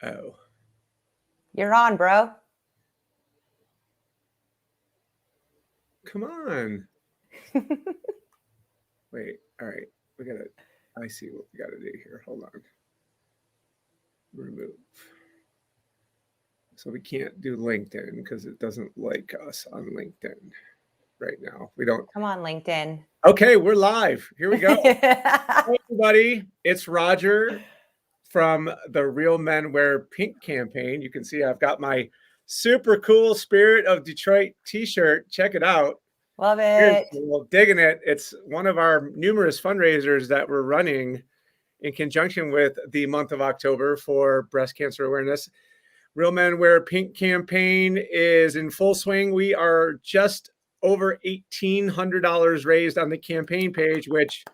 Oh, You're on, bro. come on. Wait. All right. We got to, I see what we got to do here. Hold on. Remove. So we can't do LinkedIn because it doesn't like us on LinkedIn right now. We don't. Come on, LinkedIn. Okay, we're live. Here we go. Hey, everybody. It's Roger from the Real Men Wear Pink campaign. You can see I've got my super cool Spirit of Detroit t-shirt. Check it out. Love Very it. cool. Digging it. It's one of our numerous fundraisers that we're running in conjunction with the month of October for breast cancer awareness. Real Men Wear Pink campaign is in full swing. We are just over $1,800 raised on the campaign page, which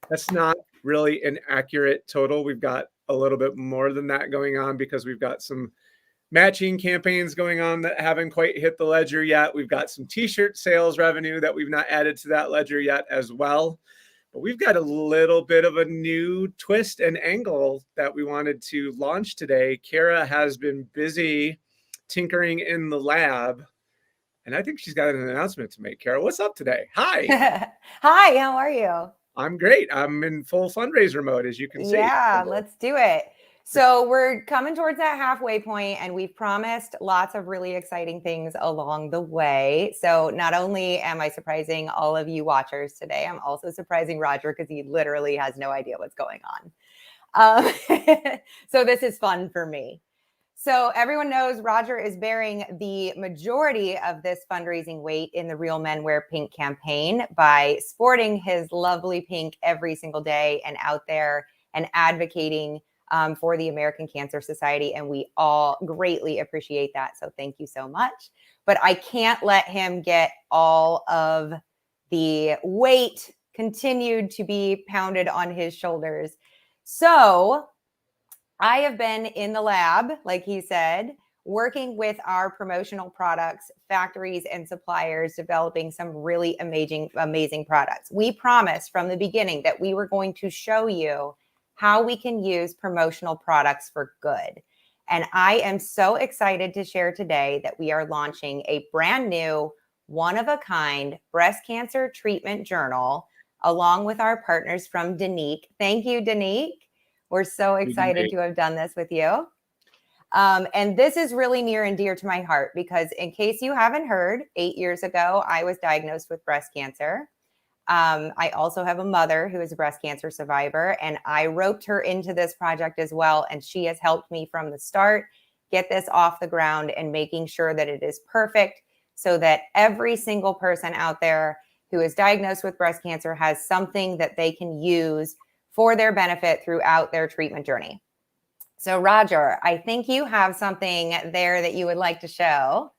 that's not really an accurate total. We've got a little bit more than that going on because we've got some matching campaigns going on that haven't quite hit the ledger yet. We've got some t-shirt sales revenue that we've not added to that ledger yet as well. But we've got a little bit of a new twist and angle that we wanted to launch today. Kara has been busy tinkering in the lab, and I think she's got an announcement to make. Kara, what's up today? Hi. Hi, how are you? I'm great. I'm in full fundraiser mode, as you can see. Yeah, let's do it. So we're coming towards that halfway point, and we've promised lots of really exciting things along the way. So not only am I surprising all of you watchers today, I'm also surprising Roger because he literally has no idea what's going on. So this is fun for me. So everyone knows Roger is bearing the majority of this fundraising weight in the Real Men Wear Pink campaign by sporting his lovely pink every single day and out there and advocating for the American Cancer Society. And we all greatly appreciate that. So thank you so much. But I can't let him get all of the weight continued to be pounded on his shoulders. So I have been in the lab, like he said, working with our promotional products, factories, and suppliers, developing some really amazing products. We promised from the beginning that we were going to show you how we can use promotional products for good. And I am so excited to share today that we are launching a brand new, one-of-a-kind breast cancer treatment journal, along with our partners from Danique. Thank you, Danique. We're so excited to have done this with you. And this is really near and dear to my heart because, in case you haven't heard, 8 years ago, I was diagnosed with breast cancer. I also have a mother who is a breast cancer survivor, and I roped her into this project as well. And she has helped me from the start get this off the ground and making sure that it is perfect so that every single person out there who is diagnosed with breast cancer has something that they can use for their benefit throughout their treatment journey. So Roger, I think you have something there that you would like to show.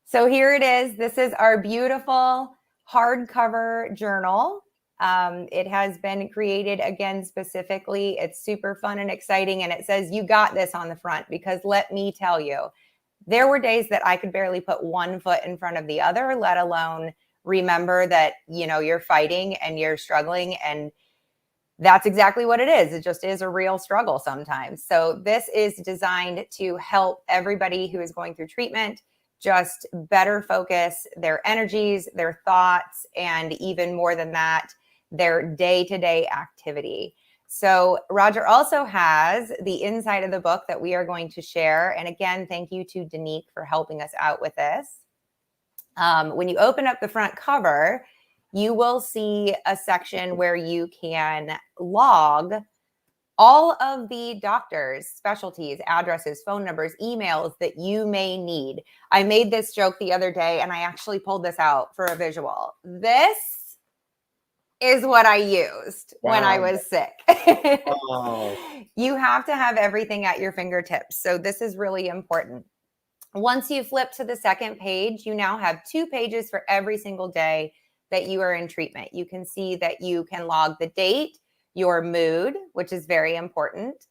So here it is. This is our beautiful hardcover journal. It has been created again specifically. It's super fun and exciting. And it says, "You got this" on the front, because let me tell you, there were days that I could barely put one foot in front of the other, let alone remember that, you're fighting and you're struggling, and that's exactly what it is. It just is a real struggle sometimes. So this is designed to help everybody who is going through treatment just better focus their energies, their thoughts, and even more than that, their day-to-day activity. So Roger also has the inside of the book that we are going to share. And again, thank you to Danique for helping us out with this. When you open up the front cover, you will see a section where you can log all of the doctors, specialties, addresses, phone numbers, emails that you may need. I made this joke the other day, and I actually pulled this out for a visual. This is what I used when I was sick. You have to have everything at your fingertips. So this is really important. Once you flip to the second page, you now have 2 pages for every single day that you are in treatment. You can see that you can log the date, your mood, which is very important,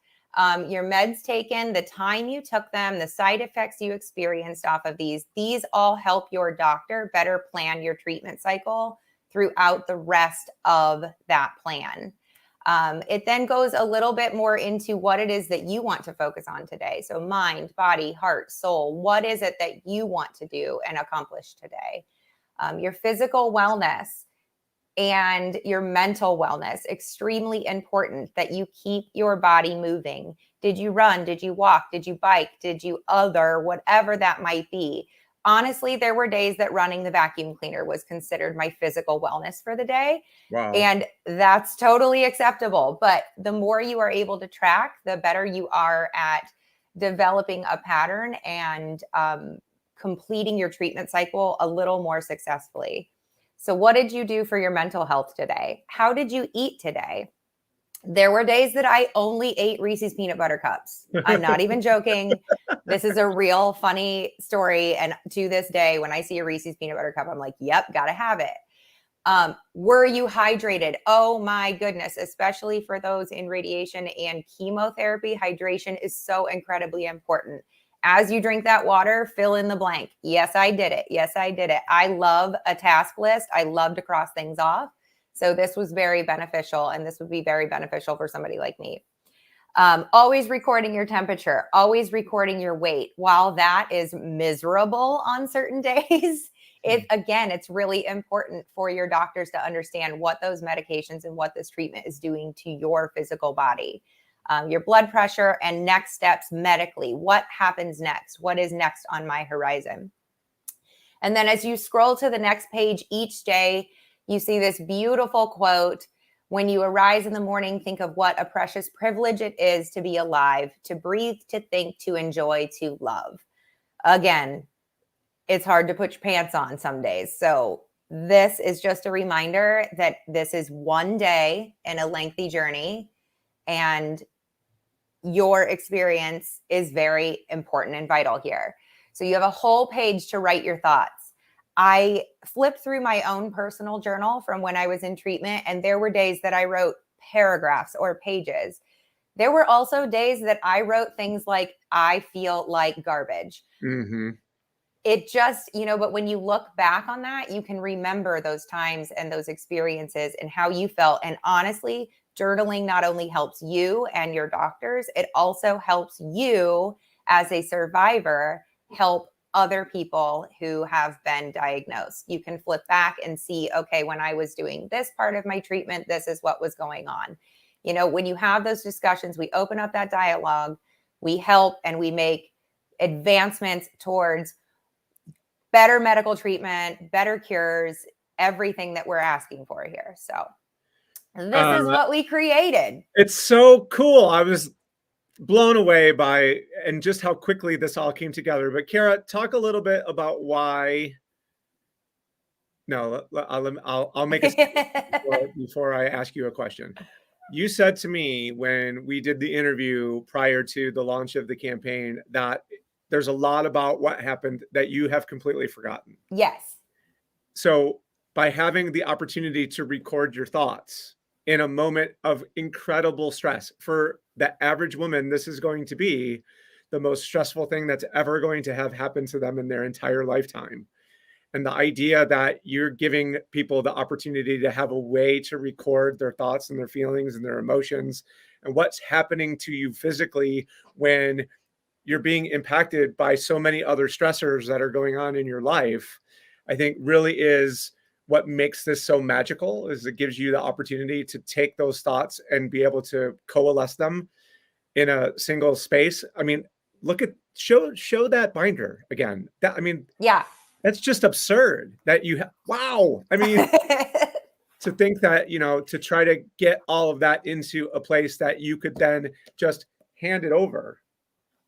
your meds taken, the time you took them, the side effects you experienced off of these. These all help your doctor better plan your treatment cycle throughout the rest of that plan. It then goes a little bit more into what it is that you want to focus on today. So mind, body, heart, soul, what is it that you want to do and accomplish today? Your physical wellness and your mental wellness, extremely important that you keep your body moving. Did you run? Did you walk? Did you bike? Did you whatever that might be? Honestly, there were days that running the vacuum cleaner was considered my physical wellness for the day. Wow. And that's totally acceptable. But the more you are able to track, the better you are at developing a pattern and completing your treatment cycle a little more successfully. So what did you do for your mental health today? How did you eat today? There were days that I only ate Reese's peanut butter cups. I'm not even joking. This is a real funny story. And to this day, when I see a Reese's peanut butter cup, I'm like, yep, gotta have it. Were you hydrated? Oh my goodness, especially for those in radiation and chemotherapy, hydration is so incredibly important. As you drink that water, fill in the blank. Yes, I did it. Yes, I did it. I love a task list. I love to cross things off. So this was very beneficial, and this would be very beneficial for somebody like me. Always recording your temperature, always recording your weight. While that is miserable on certain days, it's really important for your doctors to understand what those medications and what this treatment is doing to your physical body. Your blood pressure and next steps medically. What happens next? What is next on my horizon? And then as you scroll to the next page each day, you see this beautiful quote. When you arise in the morning, think of what a precious privilege it is to be alive, to breathe, to think, to enjoy, to love. Again, it's hard to put your pants on some days. So this is just a reminder that this is one day in a lengthy journey, and your experience is very important and vital here. So you have a whole page to write your thoughts. I flipped through my own personal journal from when I was in treatment, and there were days that I wrote paragraphs or pages. There were also days that I wrote things like, I feel like garbage. Mm-hmm. It just, but when you look back on that, you can remember those times and those experiences and how you felt. And honestly, journaling not only helps you and your doctors, it also helps you as a survivor help other people who have been diagnosed. You can flip back and see, okay, when I was doing this part of my treatment, this is what was going on. When you have those discussions, we open up that dialogue, we help, and we make advancements towards better medical treatment, better cures, everything that we're asking for here. So this is what we created. It's so cool. I was blown away by and just how quickly this all came together. But Kara, talk a little bit about why. No, I'll make a statement before I ask you a question. You said to me when we did the interview prior to the launch of the campaign that there's a lot about what happened that you have completely forgotten. Yes. So by having the opportunity to record your thoughts in a moment of incredible stress, for the average woman, this is going to be the most stressful thing that's ever going to have happened to them in their entire lifetime. And the idea that you're giving people the opportunity to have a way to record their thoughts and their feelings and their emotions and what's happening to you physically when you're being impacted by so many other stressors that are going on in your life, I think really is what makes this so magical. Is it gives you the opportunity to take those thoughts and be able to coalesce them in a single space. I mean, look at show that binder again. Yeah. That's just absurd that wow. I mean, to think that, to try to get all of that into a place that you could then just hand it over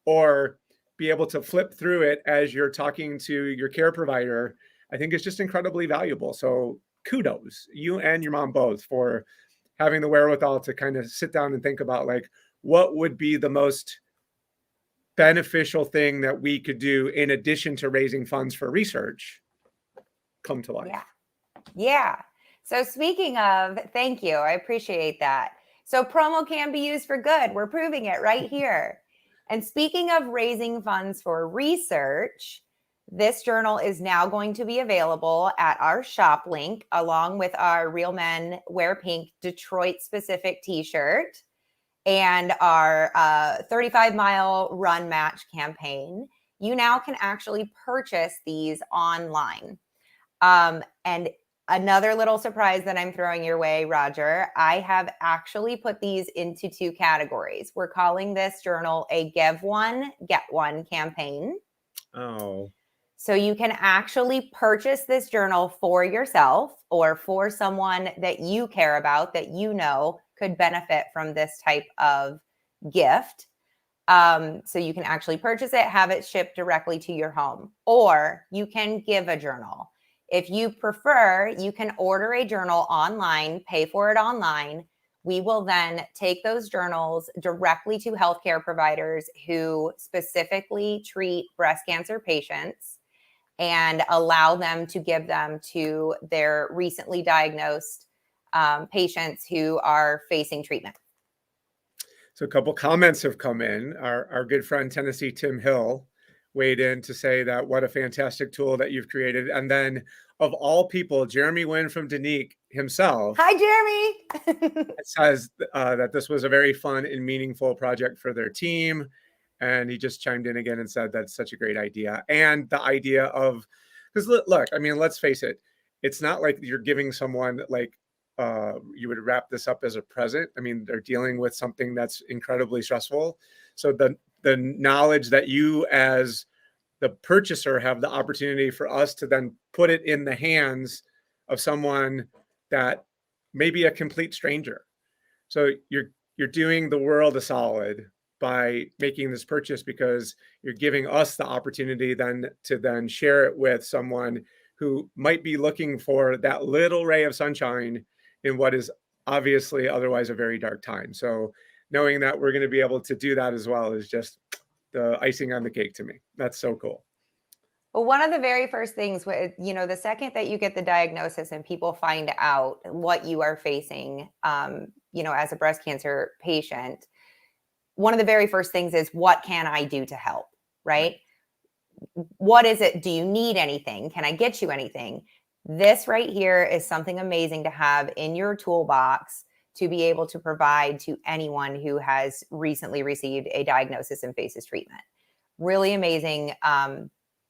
or be able to flip through it as you're talking to your care provider, I think it's just incredibly valuable. So kudos, you and your mom both, for having the wherewithal to kind of sit down and think about like, what would be the most beneficial thing that we could do in addition to raising funds for research come to life. Yeah. So speaking of, thank you. I appreciate that. So promo can be used for good. We're proving it right here. And speaking of raising funds for research, This journal is now going to be available at our shop link, along with our Real Men Wear Pink Detroit specific t-shirt and our 35-mile run match campaign. You now can actually purchase these online. And another little surprise that I'm throwing your way, Roger, I have actually put these into 2 categories. We're calling this journal a Give One, Get One campaign. Oh. So you can actually purchase this journal for yourself or for someone that you care about, that you know could benefit from this type of gift. So you can actually purchase it, have it shipped directly to your home, or you can give a journal. If you prefer, you can order a journal online, pay for it online. We will then take those journals directly to healthcare providers who specifically treat breast cancer patients and allow them to give them to their recently diagnosed patients who are facing treatment. So a couple comments have come in. Our good friend Tennessee Tim Hill weighed in to say that what a fantastic tool that you've created. And then of all people, Jeremy Wynn from Danique himself. Hi, Jeremy. Says that this was a very fun and meaningful project for their team. And he just chimed in again and said that's such a great idea. And the idea of, because look, I mean, let's face it, it's not like you're giving someone like you would wrap this up as a present. I mean, they're dealing with something that's incredibly stressful. So the knowledge that you as the purchaser have the opportunity for us to then put it in the hands of someone that may be a complete stranger. So you're doing the world a solid by making this purchase, because you're giving us the opportunity then to then share it with someone who might be looking for that little ray of sunshine in what is obviously otherwise a very dark time. So knowing that we're going to be able to do that as well is just the icing on the cake to me. That's so cool. Well, one of the very first things, the second that you get the diagnosis and people find out what you are facing, as a breast cancer patient, one of the very first things is, what can I do to help? Right? What is it? Do you need anything? Can I get you anything? This right here is something amazing to have in your toolbox to be able to provide to anyone who has recently received a diagnosis and faces treatment. Really amazing.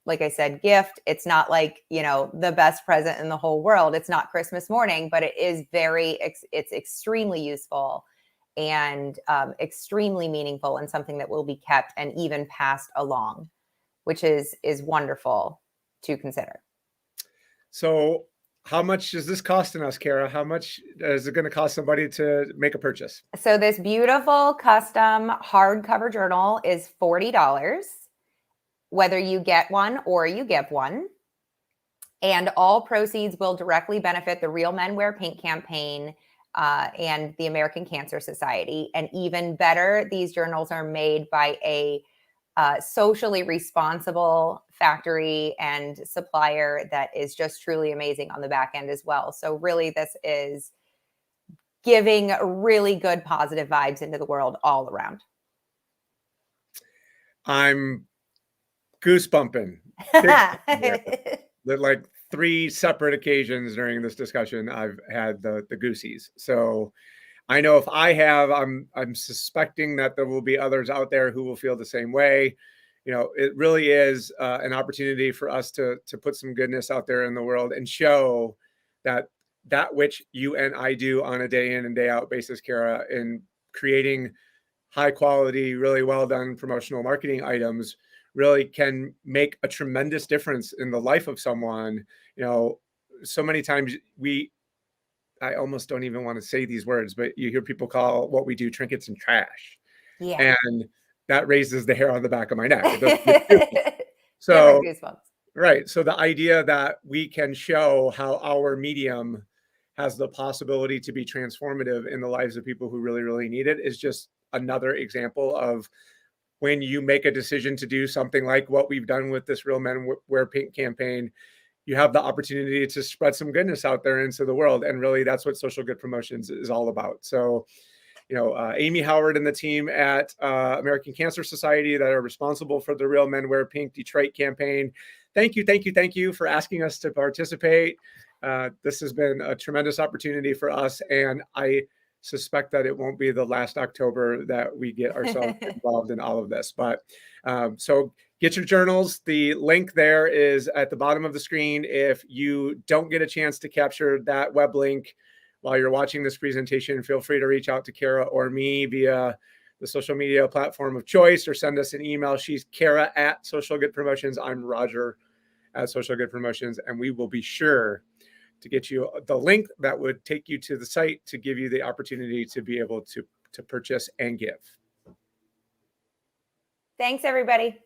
Like I said, gift. It's not like, the best present in the whole world. It's not Christmas morning, but it is it's extremely useful and extremely meaningful, and something that will be kept and even passed along, which is wonderful to consider. So how much is this costing us, Kara? How much is it going to cost somebody to make a purchase? So this beautiful custom hardcover journal is $40, whether you get one or you give one. And all proceeds will directly benefit the Real Men Wear Pink campaign and the American Cancer Society. And even better, these journals are made by a socially responsible factory and supplier that is just truly amazing on the back end as well. So really, this is giving really good positive vibes into the world all around. I'm goosebumping. Like 3 separate occasions during this discussion, I've had the goosies. So I know if I have, I'm suspecting that there will be others out there who will feel the same way. It really is an opportunity for us to put some goodness out there in the world and show that which you and I do on a day in and day out basis, Kara, in creating high quality, really well done promotional marketing items, really can make a tremendous difference in the life of someone. So many times I almost don't even want to say these words, but you hear people call what we do trinkets and trash. Yeah. And that raises the hair on the back of my neck. So, right. So the idea that we can show how our medium has the possibility to be transformative in the lives of people who really, really need it is just another example of when you make a decision to do something like what we've done with this Real Men Wear Pink campaign. You have the opportunity to spread some goodness out there into the world. And really, that's what social good promotions is all about. So, Amy Howard and the team at American Cancer Society that are responsible for the Real Men Wear Pink Detroit campaign, thank you for asking us to participate. This has been a tremendous opportunity for us, and I suspect that it won't be the last October that we get ourselves involved in all of this. But so get your journals. The link there is at the bottom of the screen. If you don't get a chance to capture that web link while you're watching this presentation, feel free to reach out to Kara or me via the social media platform of choice, or send us an email. She's Kara at Social Good Promotions. I'm Roger at Social Good Promotions, and we will be sure to get you the link that would take you to the site to give you the opportunity to be able to purchase and give. Thanks, everybody.